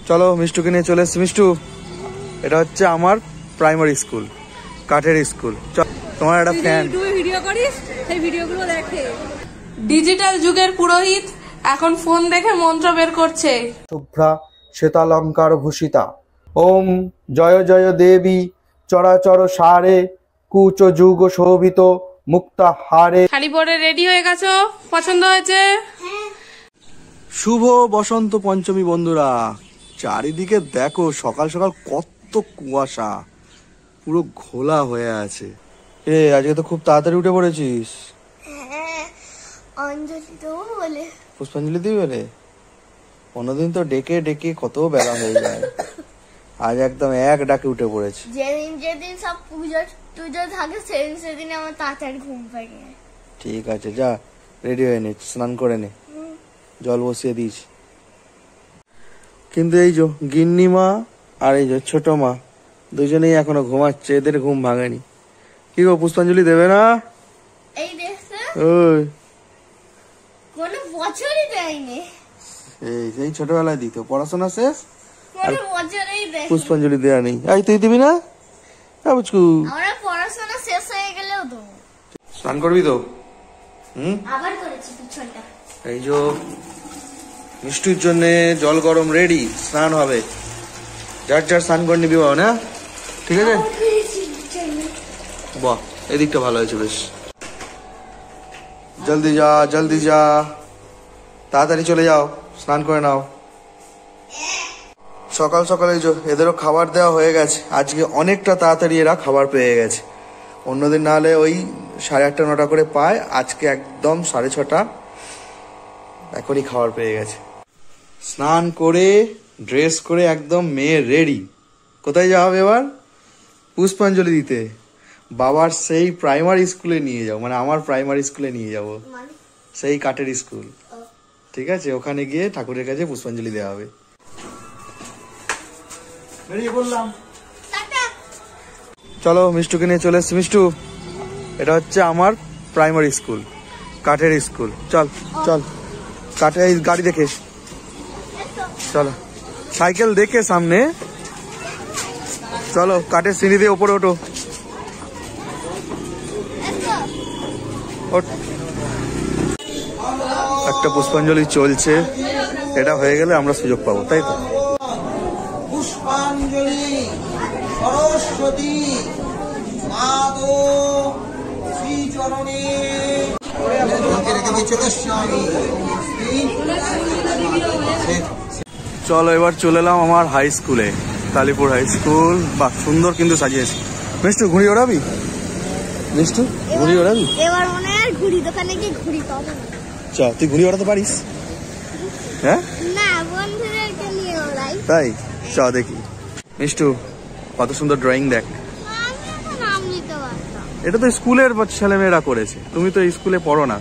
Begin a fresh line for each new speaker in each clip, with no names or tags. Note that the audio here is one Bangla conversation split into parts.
চলো মিষ্টুকে নিয়ে চলে এসছি। মিষ্টু, এটা হচ্ছে আমার প্রাইমারি স্কুল, কাঠের স্কুল। তোমার একটা ফ্যান
ভিডিও করিস, সেই ভিডিওগুলো দেখে। ডিজিটাল যুগের পুরোহিত এখন ফোন দেখে মন্ত্র বের করছে।
শুভ্রা শ্বেতালঙ্কার ভূষিতা, ওম জয় জয় দেবী চরাচর সারে কুচ যুগ শোভিত মুক্তা হারে।
শাড়ি পরে রেডি হয়ে গেছো? পছন্দ হয়েছে?
শুভ বসন্ত পঞ্চমী বন্ধুরা, চারিদিকে দেখো সকাল সকাল কত কুয়াশা, পুরো ঘোলা হয়ে আছে। আজকে তো খুব তাড়াতাড়ি উঠে পড়েছিস।
অঞ্জলি দেবো বলে,
পুষ্পাঞ্জলি দিবি বলে? অন্যদিন তো ডেকে ডেকে কত বেলা হয়ে যায়, আজ একদম এক ডাকে উঠে পড়েছে।
যেদিন সব পুজো টুজো থাকে সেদিন আমার তাড়াতাড়ি ঘুম পায়।
ঠিক আছে, যা রেডি হয়ে নে, স্নান করে নে, জল বসিয়ে দিয়েছি। কিন্তু এই যে গিন্নি মা আর এই যে ছোট মা দুজনেই এখনো ঘুমাচ্ছে, এদের ঘুম ভাঙেনি। কি গো, পুষ্পাঞ্জলি দেবে না?
এই দেখছে
ওই
কোনো বছরই দেয়নি,
এই সেই ছোটবেলায় দিত, পড়াশোনা শেষ
কোনো বছরই দেয়
পুষ্পাঞ্জলি দেয়া নেই। এই তুই দিবি না? বুঝকু
আমরা পড়াশোনা শেষ হয়ে গেলেও দেবো।
স্নান করবি তো?
আবার করেছি পিছনটা।
এই যে মিষ্টির জন্য জল গরম রেডি, স্নান হবে। যার যার স্নান করে নিবি না, ঠিক আছে? বাহ, এদিকটা ভালো হয়েছে বেশ। জলদি যা জলদি যা, তাড়াতাড়ি চলে যাও, স্নান করে নাও। সকাল সকালে এদেরও খাবার দেওয়া হয়ে গেছে। আজকে অনেকটা তাড়াতাড়ি এরা খাবার পেয়ে গেছে। অন্যদিন না হলে ওই 8:30 9টা করে পায়, আজকে একদম 6:30 এখনই খাবার পেয়ে গেছে। স্নান করে ড্রেস করে একদম মেয়ে রেডি। কোথায় যাওয়া হবে এবার? পুষ্পাঞ্জলি দিতে। বাবার সেই প্রাইমারি স্কুলে নিয়ে যাও, মানে আমার প্রাইমারি স্কুলে নিয়ে যাব, সেই কাঠের স্কুল। ঠিক আছে, ওখানে গিয়ে ঠাকুরের কাছে পুষ্পাঞ্জলি দেওয়া হবে। চলো মিষ্টুকে নিয়ে চলে এসছি। মিষ্টু, এটা হচ্ছে আমার প্রাইমারি স্কুল, কাঠের স্কুল। চল চল, কাঠের গাড়ি দেখে চলো, সাইকেল দেখে সামনে চলো, কাঠের সিঁড়ি দিয়ে ওপরে ওঠো। একটা পুষ্পাঞ্জলি চলছে, এটা হয়ে গেলে আমরা সুযোগ পাবো, তাই তো?
পুষ্পাঞ্জলি সরস্বতী মাধো শ্রীচরণে।
চলো এবার চলে এলাম আমার হাই স্কুলে, কালীপুর হাই স্কুল। বাহ, সুন্দর কিন্তু সাজিয়েছে। মিষ্টু, ঘুড়ি ওড়াবি? মিষ্টু, ঘুড়ি ওড়াবি?
এবার মনে হয় ঘুড়ি দোকানে গিয়ে ঘুড়ি পাবো।
চ, তুই ঘুড়ি ওড়াতে পারিস? হ্যাঁ
না, বন্ধুদেরকে নিয়ে ওড়াই।
তাই? চ দেখি। মিষ্টু, কত সুন্দর ড্রয়িং দেখ।
আমি এখন নাম নিতে পারতাম।
এটা তো স্কুলের ছেলেমেয়েরা করেছে, তুমি তো স্কুলে পড়ো না।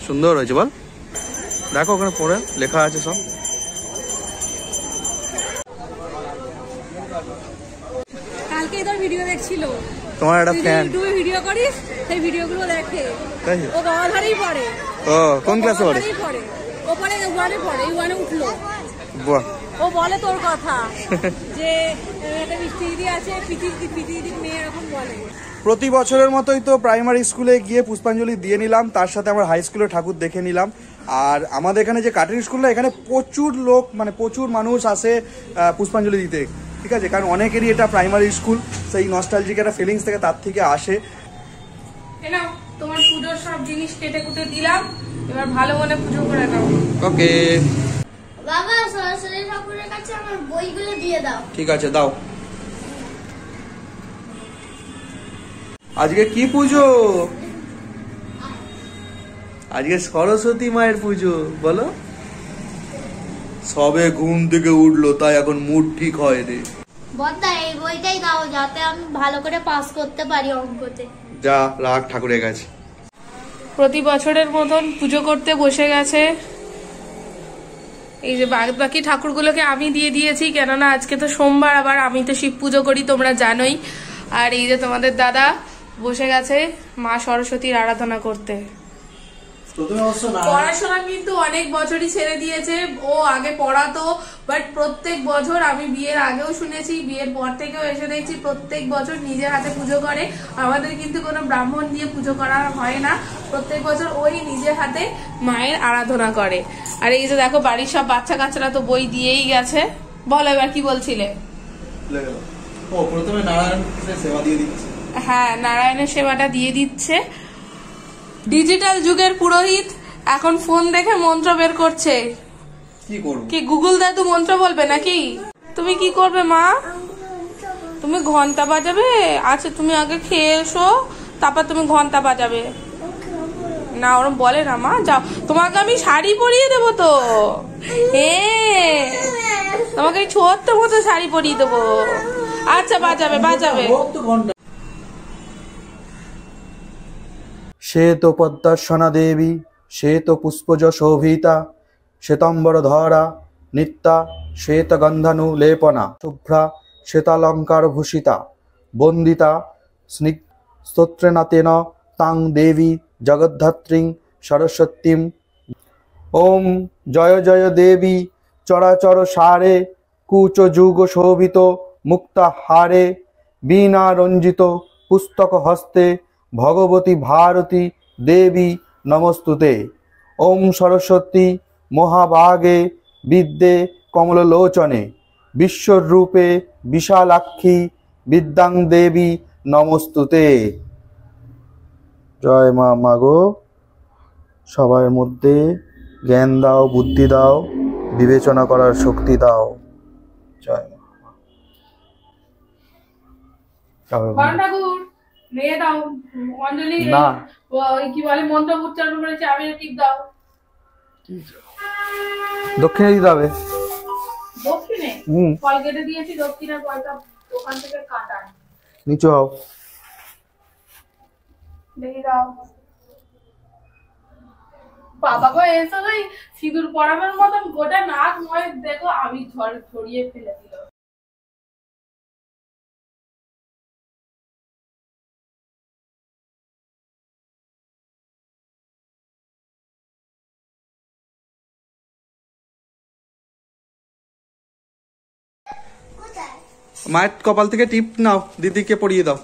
সুন্দর হয়েছে বল? দেখো ওখানে পড়ে লেখা আছে সব।
কালকে তোর ভিডিও দেখছিল,
তোমার একটা ফ্যান
ইউটিউবে ভিডিও করিস, সেই ভিডিওগুলো দেখে।
তাই?
ও গলাধারেই পড়ে।
ও কোন ক্লাসে পড়ে?
ও পড়ে 1-এ পড়ে, এই 1-এ উঠলো।
বাহ,
ও বলে তোর কথা যে একটা মিষ্টি দিদি আছে, পিটি দিদি মেয়ে, এরকম বলে।
প্রতি বছরের মতোই তো প্রাইমারি স্কুলে গিয়ে পুষ্পাঞ্জলি দিয়ে নিলাম, তার সাথে আমার হাই স্কুলের ঠাকুর দেখে নিলাম। আর আমাদের এখানে যে কাঠের স্কুলটা, এখানে প্রচুর লোক, মানে প্রচুর মানুষ আসে পুষ্পাঞ্জলি দিতে। ঠিক আছে, কারণ অনেকেরই এটা প্রাইমারি স্কুল, সেই নস্টালজিক একটা ফিলিংস থেকে তার থেকে আসে।
নাও তোমার পুজোর সব জিনিস কেটে কুটে দিলাম, এবার ভালো মনে পুজো করে নাও।
ওকে
বাবা, সরস্বতী ঠাকুরের কাছে আমার বইগুলো দিয়ে দাও।
ঠিক আছে, দাও। আজকে কি পুজো? আজকে সরস্বতী মায়ের পুজো। বলো, সবে ঘুম থেকে উঠলো, তাই এখন মুড ঠিক হয় রে।
বদ্দা, এই বইটাই দাও যাতে আমি ভালো করে পাস করতে পারি অঙ্কতে।
যা, রাখ ঠাকুরের কাছে।
প্রতি বছরের মতন পুজো করতে বসে গেছে। এই যে বাকি ঠাকুরগুলোকে আমি দিয়ে দিয়েছি, কেননা আজকে তো সোমবার, আবার আমি তো শিব পুজো করি, তোমরা জানোই। আর এই যে তোমাদের দাদা বসে গেছে মা সরস্বতীর আরাধনা করতে।
প্রথমে অবশ্য না
পড়াশোনা কিন্তু অনেক বছরই ছেড়ে দিয়েছে। ও আগে পড়াতো, বাট প্রত্যেক বছর আমি বিয়ের আগেও শুনেছি, বিয়ের পর থেকেও এসে দেখছি প্রত্যেক বছর নিজের হাতে পুজো করে। আমাদের কিন্তু কোনো ব্রাহ্মণ দিয়ে পুজো করা হয় না, প্রত্যেক বছর ওই নিজের হাতে মায়ের আরাধনা করে। আর এই যে দেখো বাড়ির সব বাচ্চা কাচ্চারা তো বই দিয়েই গেছে। বলো এবার কি বলছিলে?
ও প্রথমে নারায়ণের সেবা দিয়ে দিচ্ছে।
হ্যাঁ, নারায়ণের সেবাটা দিয়ে দিচ্ছে। ডিজিটাল যুগের পুরোহিত এখন ফোন দেখে মন্ত্র বের করছে।
কি করব?
কি গুগল দাদু মন্ত্র বলবে নাকি? তুমি কি করবে মা? তুমি ঘন্টা বাজাবে? আচ্ছা তুমি আগে খেয়ে এসো, তারপর তুমি ঘন্টা বাজাবে। না ওরম বলে না মা, যাও তোমাকে আমি শাড়ি পরিয়ে দেবো তো। তোমাকে আমি ছোট্ট মতো শাড়ি পরিয়ে দেবো। আচ্ছা বাজাবে বাজাবে।
শ্বেত পদ্মাসনা দেবী শ্বেত পুষ্পজ শোভিতা শ্বেতম্বর ধরা নিত্যা শ্বেত গন্ধানু লেপনা শুভ্রা শ্বেতালঙ্কার ভূষিতা বন্দিতা স্তোত্রেনাতেন তাং দেবী জগদ্ধাত্রীং সরস্বতীম। ওম জয় জয় দেবী চরাচর সারে কুচ যুগ শোভিত মুক্তা হারে বীণা রঞ্জিত পুস্তক হস্তে ভগবতী ভারতী দেবী নমস্তুতে। ওম সরস্বতী মহাভাগে বিদ্যে কমললোচনে বিশ্বরূপে বিশালাক্ষী বিদ্যাং দেবী নমস্তুতে। জয় মা মাগো, সবার মধ্যে জ্ঞান দাও, বুদ্ধি দাও, বিবেচনা করার শক্তি দাও। জয় মা।
ঠাকুর মেয়ে দাও অঞ্জলি,
না
কি বলে মন্ত্র উচ্চারণ করেছে, আমি টিপ দাও।
দক্ষিণে দিতে হবে।
দক্ষিণে ফল কেটে দিয়েছি, দক্ষিণে পয়সা দোকান থেকে কাটায়।
নিচু হও।
দেখি দাও। বাবা গো এসো ওই সিঁদুর পরানোর মতন গোটা নাক ময় দেখো আমি ছড়িয়ে ফেলে দিল।
মায়ের কপাল থেকে টিপ নাও, দিদিকে পরিয়ে দাও।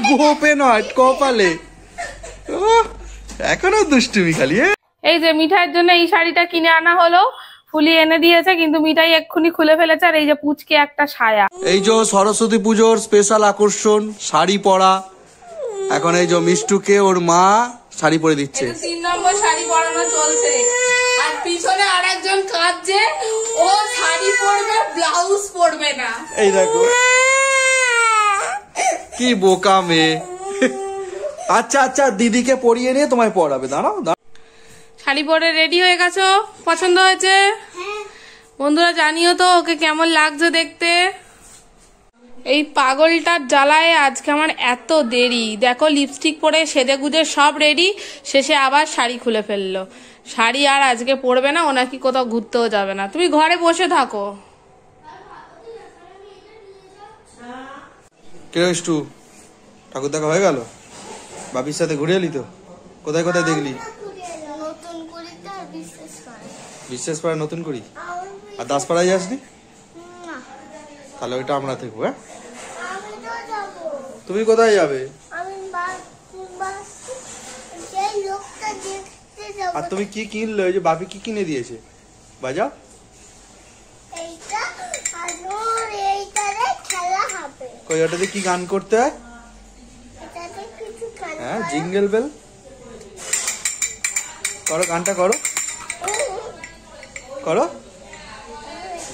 গোপে নয়, কপালে। এখনো দুষ্টুমি খালি।
এই যে মিঠাইয়ের জন্য এই শাড়িটা কিনে আনা হলো, ফুলি এনে দিয়েছে, কিন্তু মিঠাই এক্ষুনি খুলে ফেলেছে। আর এই যে পুচকে একটা সায়া।
এই যে সরস্বতী পুজোর স্পেশাল আকর্ষণ শাড়ি পরা। এখন এই যে মিষ্টুকে ওর মা শাড়ি পরে দিচ্ছে।
3 নম্বর শাড়ি পরানো চলছে, আর পিছনে আরেকজন কাঁদছে, ও শাড়ি পরবে ব্লাউজ পরবে না।
এই দেখো কি বোকা মেয়ে। আচ্ছা আচ্ছা দিদিকে পরিয়ে নিয়ে তোমায় পরাবে। দাঁড়াও।
শাড়ি পরে রেডি হয়ে গেছো? পছন্দ হয়েছে? বন্ধুরা জানিও তো ওকে কেমন লাগছে দেখতে। এই পাগলটার জ্বালায় আজকে আমার এত দেরি। দেখো লিপস্টিক পরে সেজে গুজে সব রেডি, শেষে আবার শাড়ি খুলে ফেললো। শাড়ি আর আজকে পরবে না, ও নাকি কোথাও ঘুরতেও যাবে না। তুমি ঘরে বসে থাকো।
কিরষ্টু ঠাকুর দেখা হয়ে গেল? বাপির সাথে ঘুরে এলি তো? কোথায় কোথায় দেখলি? বিশ্বাস পাড়া নতুন করি। আর দাসপাড়ায় যাসনি? তাহলে ওইটা আমরা দেখবো। হ্যাঁ তুমি কোথায় যাবে? আর তুমি কি কিনলে? ওই যে বাপি কি কিনে দিয়েছে? বাজাও। কই ওটাতে কি গান করতে হয়? হ্যাঁ জিঙ্গেল বেল করো, গানটা করো করো।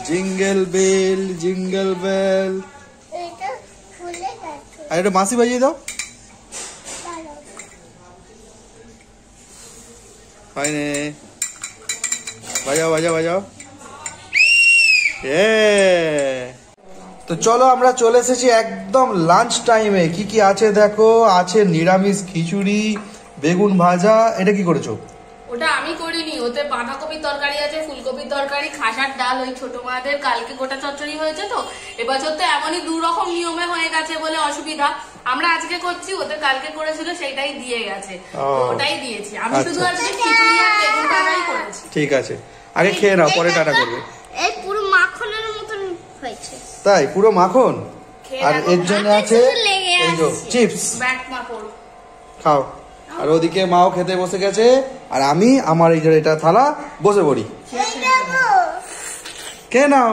Jingle bell jingle bell. আর এটা মাসি বাজিয়ে দাও। হয়নি, বাজাও বাজাও বাজাও। তো চলো আমরা চলে এসেছি একদম লাঞ্চ টাইমে। কি কি আছে দেখো। আছে নিরামিষ খিচুড়ি, বেগুন ভাজা। এটা কি করেছো?
ওটা আমি করিনি, ওতে বাঁধাকপির তরকারি আছে, ফুলকপির তরকারি, খাসার ডাল। ওই ছোট মাদের কালকে গোটা চচ্চড়ি হয়েছে, তো এবছর তো এমনই 2 রকম নিয়মে হয়ে গেছে বলে অসুবিধা। আমরা আজকে করছি, ওদের কালকে করেছিল সেটাই দিয়ে গেছে,
ও।
ওটাই দিয়েছি। আমি
আচ্ছা।
শুধু আজকে খিচুড়ি আর বেগুন ভাজাই করেছি।
ঠিক আছে, আগে খেয়ে নাও, পরে টাটা করবে।
এই পুরো মাখনের মতন হয়েছে।
তাই পুরো মাখন।
খেয়ে
আর
দেখো,
এর জন্য
হাতে
আছে
শুধু লেগে
এই যে
আসছে।
চিপস,
ব্যাট মাকড়।
খাও। আর ওদিকে মাও খেতে বসে গেছে, আর আমি আমার এই যে এটা থালা বসে পড়ি। খেয়ে নাও।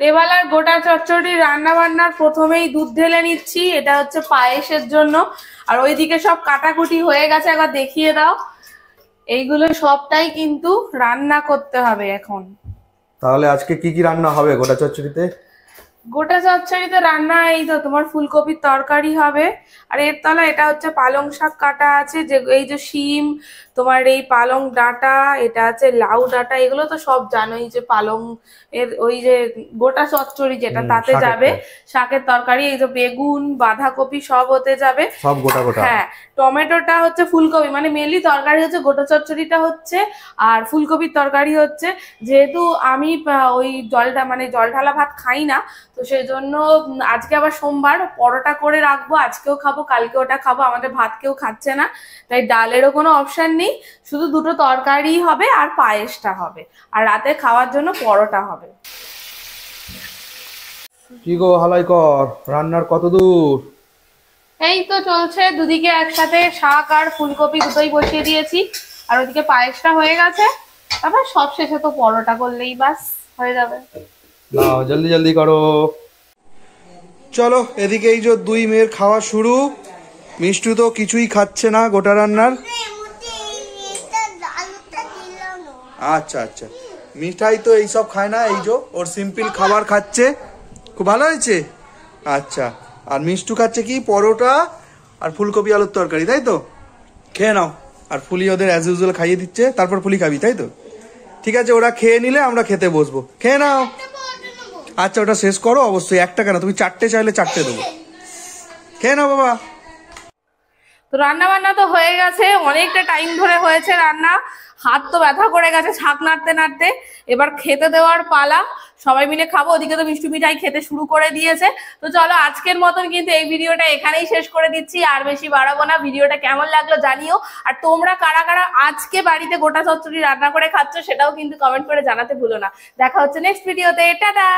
এবেলার গোটা চচ্চড়ি রান্না বান্নার প্রথমেই দুধ ঢেলে নিচ্ছি, এটা হচ্ছে পায়েসের জন্য। আর ওইদিকে সব কাটাকুটি হয়ে গেছে, একবার দেখিয়ে দাও। এইগুলো সবটাই কিন্তু রান্না করতে হবে এখন।
তাহলে আজকে কি কি রান্না হবে গোটা চচ্চড়িতে?
গোটা চচ্চড়িতে রান্না এই তো তোমার ফুলকপির তরকারি হবে। আর এর তলা এটা হচ্ছে পালং শাক কাটা আছে, যে এই যে শিম, তোমার এই পালং ডাঁটা, এটা আছে লাউ ডাঁটা, এগুলো তো সব জানোই যে পালং এর ওই যে গোটা চচ্চড়ি যেটা তাতে
শাকেরটা।
যাবে, শাকের তরকারি, এই যে বেগুন বাঁধাকপি সব হতে যাবে।
সব গোটা গোটা।
হ্যাঁ, টমেটোটা হচ্ছে ফুলকপি, মানে মেনলি তরকারি হচ্ছে গোটা চচ্চড়িটা হচ্ছে, আর ফুলকপির তরকারি হচ্ছে। যেহেতু আমি ওই জলটা মানে জল ঢালা ভাত খাই না, তো সেই জন্য আজকে আবার সোমবার, পরোটা করে রাখবো, আজকেও খাবো কালকে ওটা খাবো, আমাদের ভাত কেউ খাচ্ছে না, তাই ডালেরও কোনো অপশন নেই, শুধু দুটো তরকারি হবে আর পায়েসটা হবে, আর রাতে খাওয়ার জন্য পরোটা হবে।
কি গো হালাই কর, রান্নার কত দূর?
এই তো চলছে, দুদিকে একসাথে শাক আর ফুলকপি দুটোই বসিয়ে দিয়েছি, আর ওদিকে পায়েসটা হয়ে গেছে, তারপর সব শেষে তো পরোটা করলেই বাস হয়ে যাবে।
নাও জলদি জলদি করো। চলো, এদিকে এই যে দুই মেয়ের খাওয়া শুরু। মিষ্টু তো কিছুই খাচ্ছে না গোটা রান্নার। আচ্ছা আচ্ছা, মিঠাই তো এইসব খায় না, এই যে ওর সিম্পল খাবার খাচ্ছে, খুব ভালো হয়েছে। আচ্ছা, আর মিষ্টু খাচ্ছে কি পরোটা আর ফুলকপি আলুর তরকারি, তাই তো? খেয়ে নাও। আর ফুলি ওদের অ্যাজ ইউজুয়াল খাইয়ে দিচ্ছে, তারপর ফুলি খাবি, তাই তো? ঠিক আছে, ওরা খেয়ে নিলে আমরা খেতে বসবো। খেয়ে নাও। আচ্ছা, ওটা শেষ করো অবশ্যই, একটা কেন, তুমি চারটে চাইলে চারটে দেবো। খেয়ে নাও বাবা।
তো রান্না বান্না তো হয়ে গেছে, অনেকটা টাইম ধরে হয়েছে রান্না, হাত তো ব্যথা করে গেছে শাক নাড়তে নাড়তে। এবার খেতে দেওয়ার পালা, সবাই মিলে খাবো। ওদিকে তো মিষ্টি মিঠাই খেতে শুরু করে দিয়েছে। তো চলো, আজকের মতন কিন্তু এই ভিডিওটা এখানেই শেষ করে দিচ্ছি, আর বেশি বাড়াবো না। ভিডিওটা কেমন লাগলো জানিও, আর তোমরা কারা কারা আজকে বাড়িতে গোটা চচ্চড়ি রান্না করে খাচ্ছ সেটাও কিন্তু কমেন্ট করে জানাতে ভুলো না। দেখা হচ্ছে নেক্সট ভিডিওতে, টাটা।